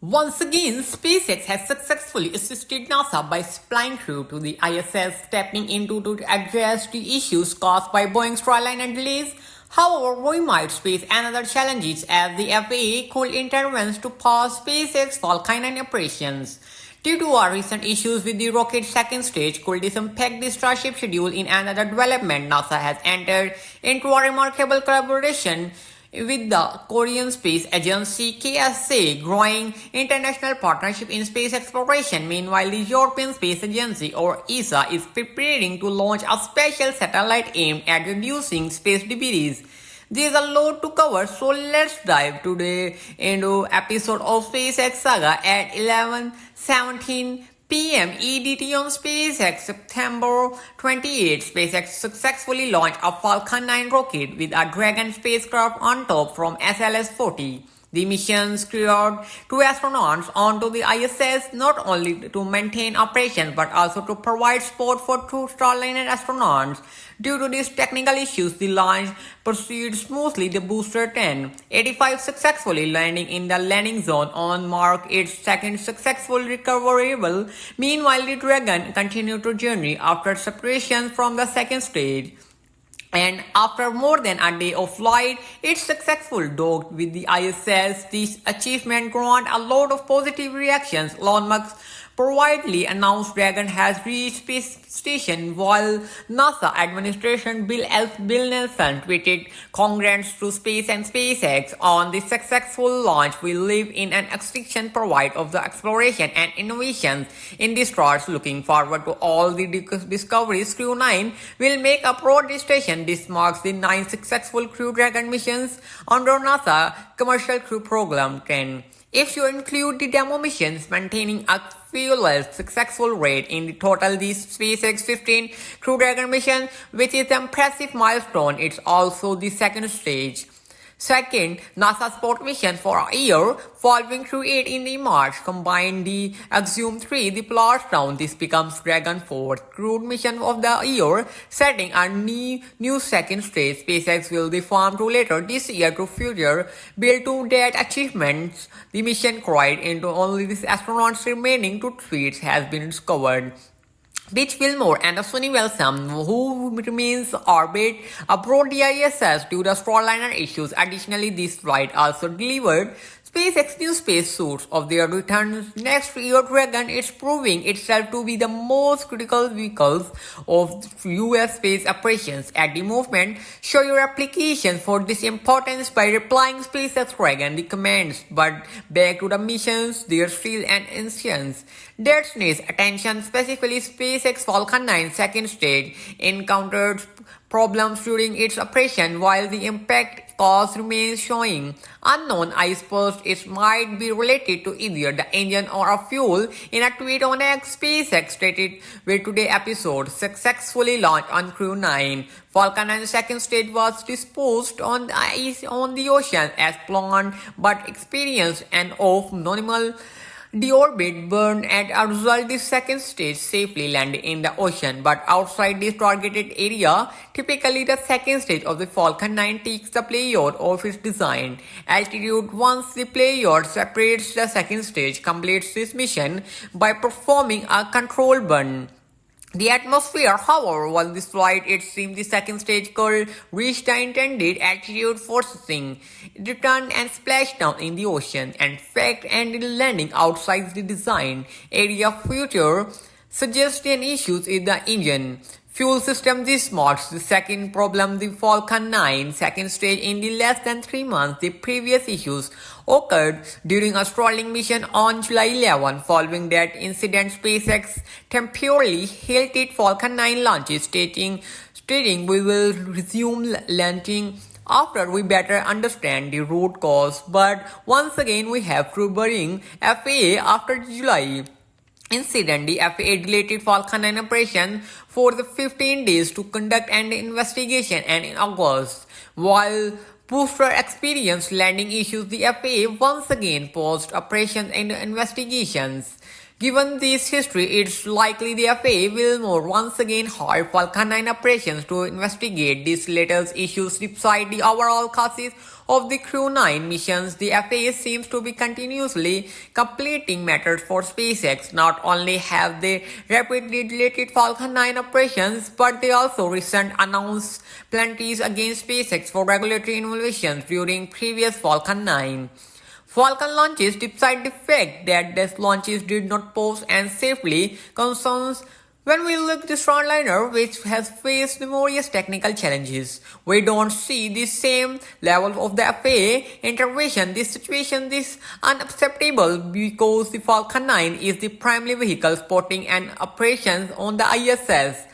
Once again, SpaceX has successfully assisted NASA by supplying crew to the ISS, stepping into to address the issues caused by Boeing's Starliner delays. However, we might face another challenges as the FAA could intervene to pause SpaceX Falcon 9 operations. Due to our recent issues with the rocket's second stage, could this impact the Starship schedule in another development? NASA has entered into a remarkable collaboration with the Korean Space Agency KSA, growing international partnership in space exploration. Meanwhile, the European Space Agency or ESA is preparing to launch a special satellite aimed at reducing space debris. There is a lot to cover, so let's dive today into episode of SpaceX Saga at 11:17 p.m. EDT on SpaceX. September 28, SpaceX successfully launched a Falcon 9 rocket with a Dragon spacecraft on top from SLS-40. The mission carried two astronauts onto the ISS not only to maintain operations but also to provide support for two Starliner astronauts. Due to these technical issues, the launch proceeded smoothly. The booster 1085 successfully landing in the landing zone on mark its second successful recovery. Meanwhile, the Dragon continued to journey after separation from the second stage. And after more than a day of flight, it's successful docked with the ISS. This achievement garnered a lot of positive reactions. Elon Musk privately announced Dragon has reached space station, while NASA administration Bill Nelson tweeted congrats to space and SpaceX on the successful launch. We live in an extinction period of the exploration and innovations in the stars. Looking forward to all the discoveries. Crew 9 will make a proud station. This marks the 9th successful Crew Dragon missions under NASA Commercial Crew Program 10. If you include the demo missions, maintaining a flawless successful rate in the total, the SpaceX 15 Crew Dragon mission, which is an impressive milestone. It's also the second stage. Second, NASA support mission for a year following Crew 8 in the March combined the Axiom 3, the Down. This becomes Dragon 4th crewed mission of the year, setting a new second stage. SpaceX will be formed to later this year to further build to that achievements. The mission cried into only these astronauts remaining to tweets has been discovered. Rich Wilmore and Sunny Wilson, who remains orbit aboard the ISS due to Starliner issues. Additionally, this flight also delivered SpaceX new spacesuits of their return next year. Dragon is proving itself to be the most critical vehicles of US space operations. At the moment, show your application for this importance by replying SpaceX Dragon recommends, but back to the missions, their still an instance that needs attention. Specifically, SpaceX Falcon 9 second stage encountered problems during its operation. While the impact cause remains showing unknown, I suppose it might be related to either the engine or a fuel. In a tweet on X, SpaceX stated, "With today's episode successfully launched on Crew 9, Falcon 9 second stage was disposed on the ice on the ocean as planned, but experienced an off-nominal deorbit burn. As a result, the second stage safely landed in the ocean, but outside this targeted area. Typically, the second stage of the Falcon 9 takes the payload of its design altitude. Once the payload separates, the second stage completes this mission by performing a control burn. The atmosphere, however, while this flight, it seemed the second stage could reach the intended altitude, forcing return and splash down in the ocean. In fact, and landing outside the design area. Future suggestion issues in the engine fuel system. This marks the second problem the Falcon 9 second stage in the less than 3 months. The previous issues occurred during a Starlink mission on July 11. Following that incident, SpaceX temporarily halted Falcon 9 launches, stating we will resume landing after we better understand the root cause. But once again, we have to bring FAA after July incident. The FAA deleted Falcon 9 operation for the 15 days to conduct an investigation, and in August, while booster experienced landing issues, the FAA once again paused operations and investigations. Given this history, it's likely the FAA will once again halt Falcon 9 operations to investigate these latest issues despite the overall causes of the Crew 9 missions. The FAA seems to be continuously completing matters for SpaceX. Not only have they rapidly deleted Falcon 9 operations, but they also recently announced penalties against SpaceX for regulatory innovations during previous Falcon 9 Falcon launches, despite the fact that these launches did not pose any safety concerns. When we look at this frontliner, which has faced numerous technical challenges, we don't see the same level of the FAA intervention. This situation is unacceptable because the Falcon 9 is the primary vehicle supporting an operations on the ISS.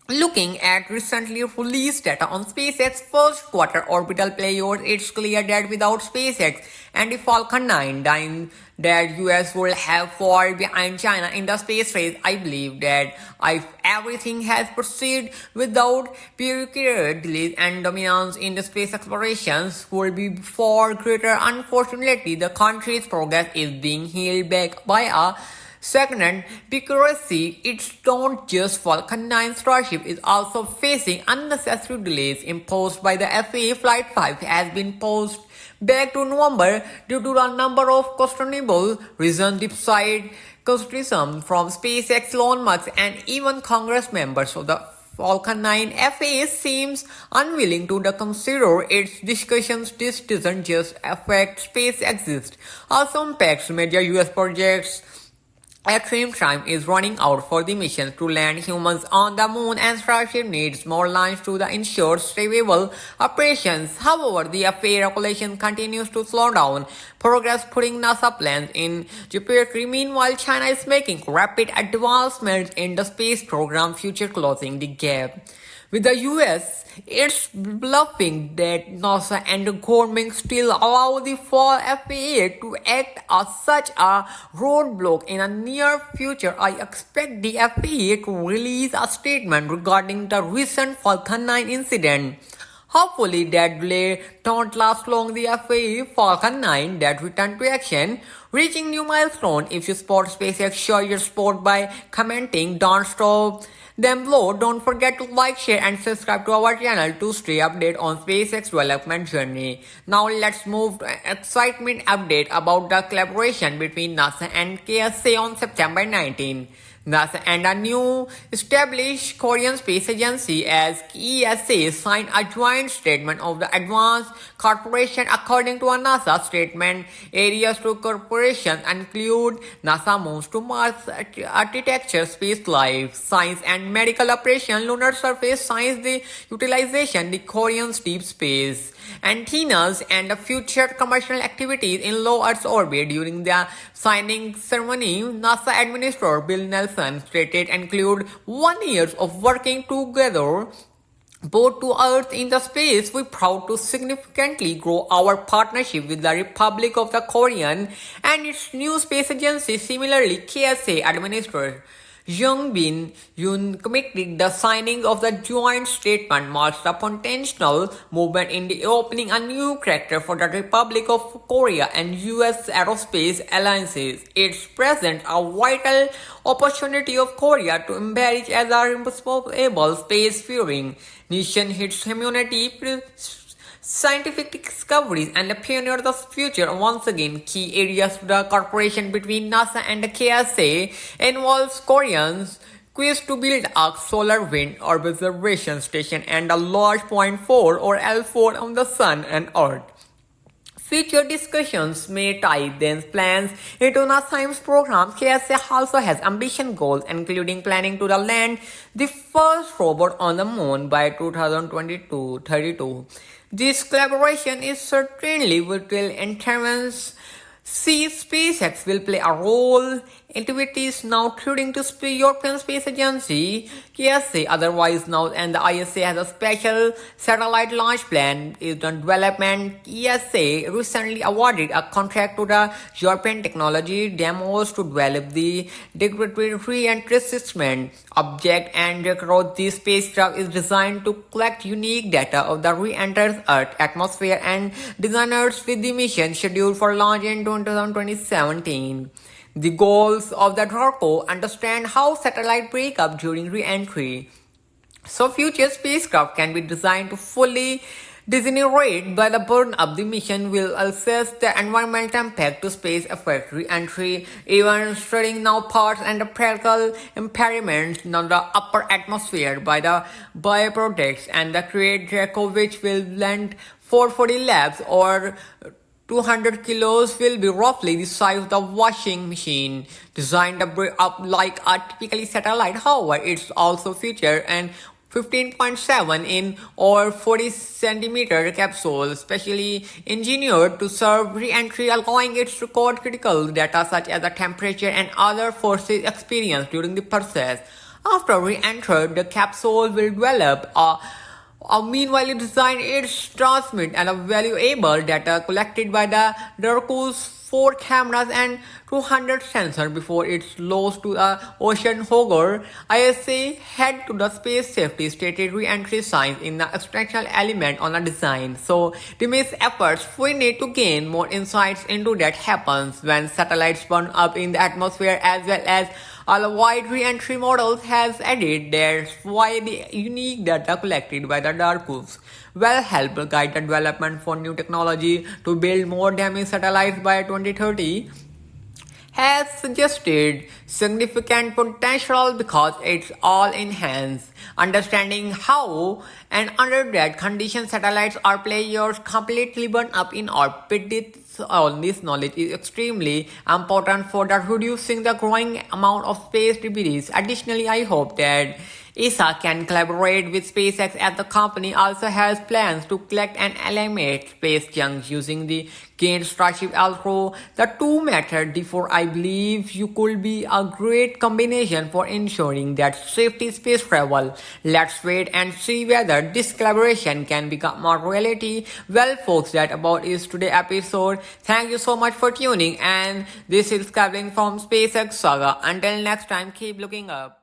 Looking at recently released data on SpaceX's first quarter orbital payload, it's clear that without SpaceX and the Falcon 9 dying, that US will have fallen behind China in the space race. I believe that if everything has proceeded without bureaucratic delays and dominance in the space explorations will be far greater. Unfortunately, the country's progress is being held back by a second, bureaucracy. It's not just Falcon 9 Starship is also facing unnecessary delays imposed by the FAA. Flight 5 has been pushed back to November due to a number of questionable reasons despite criticism from SpaceX, Elon Musk, and even Congress members of the Falcon 9. FAA seems unwilling to consider its discussions. This doesn't just affect SpaceX, also impacts major US projects. At same time is running out for the mission to land humans on the moon, and Starship needs more launch to ensure stable operations. However, the FAA regulation continues to slow down progress, putting NASA plans in jeopardy. Meanwhile, China is making rapid advancements in the space program, future closing the gap with the US. It's bluffing that NASA and the government still allow the FAA to act as such a roadblock. In the near future, I expect the FAA to release a statement regarding the recent Falcon 9 incident. Hopefully that delay don't last long. The FAA Falcon 9 that returned to action, reaching new milestone. If you support SpaceX, show your support by commenting. Don't stop them below. Don't forget to like, share, and subscribe to our channel to stay updated on SpaceX development journey. Now let's move to an excitement update about the collaboration between NASA and KSA on September 19. NASA and a new established Korean Space Agency as KSA signed a joint statement of the advanced cooperation. According to a NASA statement, areas to cooperation include NASA moves to Mars architecture, space life science and medical operation, lunar surface science, the utilization, the Korean deep space antennas, and the future commercial activities in low Earth orbit. During the signing ceremony, NASA Administrator Bill Nelson stated include 1 year of working together both to Earth in the space. We're proud to significantly grow our partnership with the Republic of the Korean and its new space agency. Similarly, KSA Administrator Jung Bin Yoon committed the signing of the joint statement marks a potential movement in the opening a new chapter for the Republic of Korea and US aerospace alliances. It presents a vital opportunity of Korea to emerge as a responsible space-faring nation. Its humanity scientific discoveries and the pioneer of the future. Once again, key areas of the cooperation between NASA and the KSA involves Koreans quest to build a solar wind observation station and a large point 4 or L4 on the Sun and Earth. Future discussions may tie these plans into NASA's program. KSA also has ambitious goals, including planning to land the first robot on the moon by 2032. This collaboration is certainly vital in terms. See, SpaceX will play a role in activities now including to European Space Agency, KSA, otherwise known, and the ISA has a special satellite launch plan is under development. KSA recently awarded a contract to the European Technology Demos to develop the degradatory re-entry system object and record. This spacecraft is designed to collect unique data of the re-entered Earth atmosphere and designers with the mission scheduled for launch in 2017. The goals of the DARPO: understand how satellites break up during re-entry. So future spacecraft can be designed to fully disintegrate by the burn up. The mission will assess the environmental impact to space effect re-entry, even studying now parts and the practical impairments in the upper atmosphere by the bioproducts and the create Draco, which will land 440 labs or 200 kilos, will be roughly the size of the washing machine, designed to break up like a typically satellite. However, it's also featured an 15.7 in or 40 centimeter capsule, specially engineered to serve re-entry, allowing it to record critical data such as the temperature and other forces experienced during the process. After re-entry, the capsule will develop a meanwhile design its transmit and a valuable data collected by the DARPO's 4 cameras and 200 sensors before it's lost to the ocean. However, ISA head to the space safety stated re-entry signs in the extraction element on the design. So to make efforts, we need to gain more insights into that happens when satellites burn up in the atmosphere, as well as all wide re-entry models has added. That's why the unique data collected by the DARPOs will help guide the development for new technology to build more damaged satellites by 2030 has suggested significant potential because it's all in hands. Understanding how and under that condition satellites or players completely burn up in orbit, all this knowledge is extremely important for the reducing the growing amount of space debris. Additionally, I hope that ESA can collaborate with SpaceX, as the company also has plans to collect and eliminate space junk using the gained Starship Alpha. The two methods, therefore, I believe you could be a great combination for ensuring that safety space travel. Let's wait and see whether this collaboration can become a reality. Well, folks, that about is today's episode. Thank you so much for tuning, and this is Kevin from SpaceX Saga. Until next time, keep looking up.